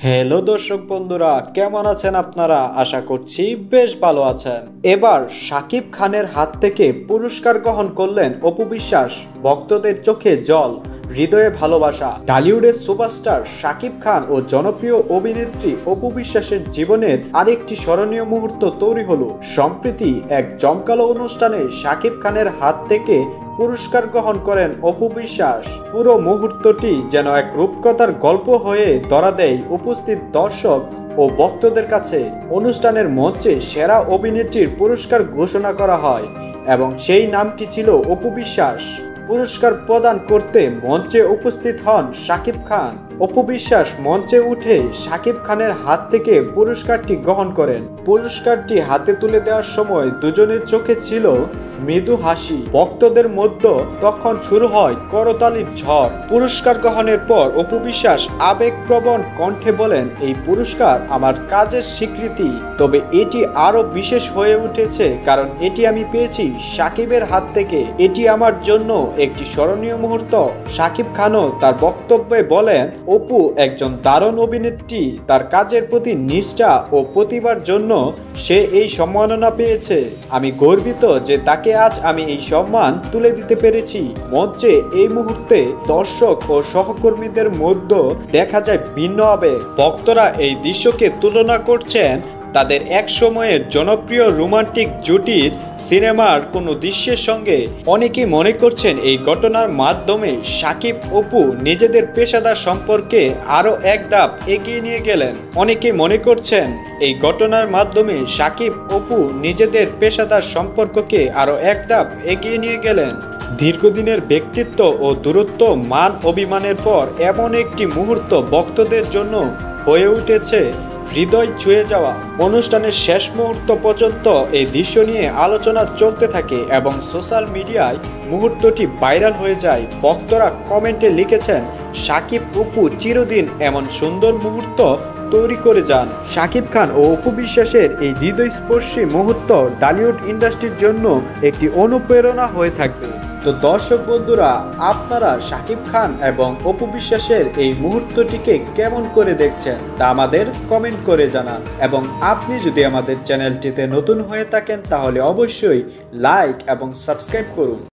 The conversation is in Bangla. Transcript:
হ্যালো দর্শক বন্ধুরা, কেমন আছেন আপনারা? আশা করছি বেশ ভালো আছেন। এবার শাকিব খানের হাত থেকে পুরস্কার গ্রহণ করলেন অপু বিশ্বাস। ভক্তদের চোখে জল, হৃদয়ে ভালোবাসা। টলিউডের সুপারস্টার শাকিব খান ও জনপ্রিয় অভিনেত্রী অপু বিশ্বাসের জীবনের আরেকটি স্মরণীয় মুহূর্ত তৈরি হলো। সম্প্রতি এক জমকালো অনুষ্ঠানে শাকিব খানের হাত থেকে পুরস্কার গ্রহণ করেন অপু বিশ্বাস। পুরো মুহূর্তটি যেন এক রূপকথার গল্প হয়ে ধরা দেয় উপস্থিত দর্শক ও ভক্তদের কাছে। অনুষ্ঠানের মঞ্চে সেরা অভিনেত্রীর পুরস্কার ঘোষণা করা হয় এবং সেই নামটি ছিল অপু বিশ্বাস। পুরস্কার প্রদান করতে মঞ্চে উপস্থিত হন শাকিব খান। অপু বিশ্বাস মঞ্চে উঠে শাকিব খানের হাত থেকে পুরস্কারটি গ্রহণ করেন। পুরস্কারটি হাতে তুলে দেওয়ার সময় দুজনের চোখে ছিল মৃদু হাসি। ভক্তদের মধ্যে তখন শুরু হয় করতালির ঝড়। পুরস্কার গ্রহণের পর অপু বিশ্বাস আবেগপ্রবণ কণ্ঠে বলেন, এই পুরস্কার আমার কাজের স্বীকৃতি, তবে এটি আরো বিশেষ হয়ে উঠেছে কারণ এটি আমি পেয়েছি শাকিবের হাত থেকে। এটি আমার জন্য একটি স্মরণীয় মুহূর্ত। শাকিব খানও তার বক্তব্যে বলেন, অপু একজন দারুণ অভিনেত্রী, তার কাজের প্রতি নিষ্ঠা ও প্রতিভার জন্য সে এই সম্মাননা পেয়েছে। আমি গর্বিত যে তাকে আজ আমি এই সম্মান তুলে দিতে পেরেছি। মঞ্চে এই মুহূর্তে দর্শক ও সহকর্মীদের মধ্যে দেখা যায় ভিন্ন আবেগ। ভক্তরা এই দৃশ্যকে তুলনা করছেন তাদের এক সময়ের জনপ্রিয় রোমান্টিক জুটির সিনেমার কোনো দৃশ্যের সঙ্গে। অনেকেই মনে করছেন এই ঘটনার মাধ্যমে শাকিব অপু নিজেদের পেশাদার সম্পর্কে আরও এক ধাপ এগিয়ে নিয়ে গেলেন। অনেকেই মনে করছেন এই ঘটনার মাধ্যমে শাকিব অপু নিজেদের পেশাদার সম্পর্ককে আরও এক ধাপ এগিয়ে নিয়ে গেলেন। দীর্ঘদিনের ব্যক্তিত্ব ও দূরত্ব, মান অভিমানের পর এমন একটি মুহূর্ত ভক্তদের জন্য হয়ে উঠেছে হৃদয় ছুঁয়ে যাওয়া। অনুষ্ঠানের শেষ মুহূর্ত পর্যন্ত এই দৃশ্য নিয়ে আলোচনা চলতে থাকে এবং সোশ্যাল মিডিয়ায় মুহূর্তটি ভাইরাল হয়ে যায়। ভক্তরা কমেন্টে লিখেছেন, শাকিব অপু চিরদিন এমন সুন্দর মুহূর্ত তৈরি করে যান। শাকিব খান ও অপু বিশ্বাসের এই হৃদয়স্পর্শী মুহূর্ত টলিউড ইন্ডাস্ট্রির জন্য একটি অনুপ্রেরণা হয়ে থাকবে। তো দর্শক বন্ধুরা, আপনারা শাকিব খান এবং অপু বিশ্বাসের এই মুহূর্তটিকে কেমন করে দেখছেন তা আমাদের কমেন্ট করে জানান। এবং আপনি যদি আমাদের চ্যানেলটিতে নতুন হয়ে থাকেন তাহলে অবশ্যই লাইক এবং সাবস্ক্রাইব করুন।